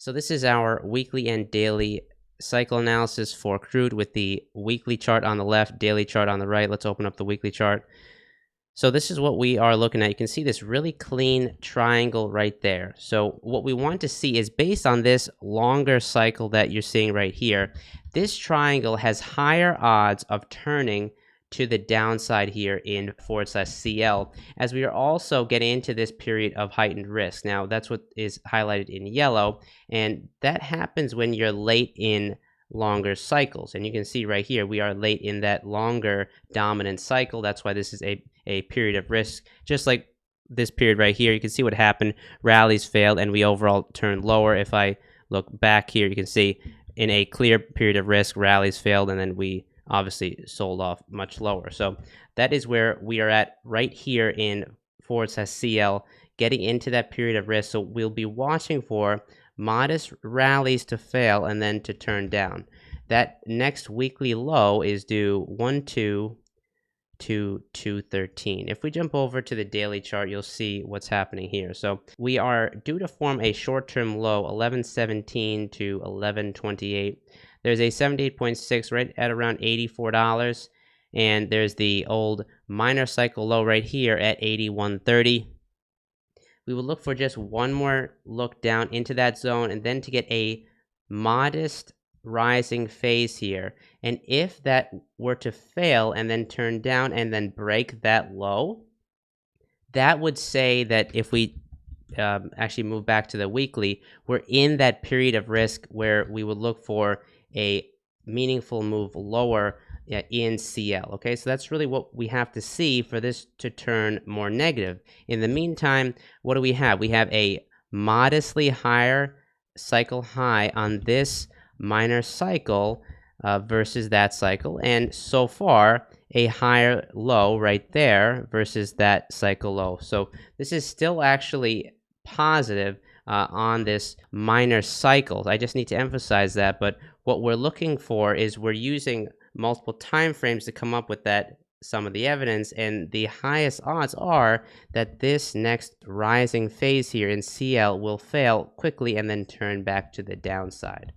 So this is our weekly and daily cycle analysis for crude with the weekly chart on the left, daily chart on the right. Let's open up the weekly chart. So this is what we are looking at. You can see this really clean triangle right there. So what we want to see is based on this longer cycle that you're seeing right here, this triangle has higher odds of turning to the downside here in /CL, as we are also getting into this period of heightened risk. Now, that's what is highlighted in yellow, and that happens when you're late in longer cycles. And you can see right here, we are late in that longer dominant cycle. That's why this is a period of risk. Just like this period right here, you can see what happened. Rallies failed, and we overall turned lower. If I look back here, you can see in a clear period of risk, rallies failed, and then we obviously sold off much lower. So that is where we are at right here in /CL, getting into that period of risk. So we'll be watching for modest rallies to fail and then to turn down. That next weekly low is due 12213. If we jump over to the daily chart, you'll see what's happening here. So we are due to form a short-term low 1117 to 1128. There's a 78.6 right at around $84, and there's the old minor cycle low right here at 8130. We will look for just one more look down into that zone and then to get a modest rising phase here. And if that were to fail and then turn down and then break that low, that would say that if we actually move back to the weekly, we're in that period of risk where we would look for a meaningful move lower in CL. Okay, so that's really what we have to see for this to turn more negative. In the meantime, what do we have? We have a modestly higher cycle high on this minor cycle versus that cycle, and so far a higher low right there versus that cycle low. So this is still actually positive on this minor cycles. I just need to emphasize that, but what we're looking for is we're using multiple time frames to come up with that some of the evidence, and the highest odds are that this next rising phase here in CL will fail quickly and then turn back to the downside.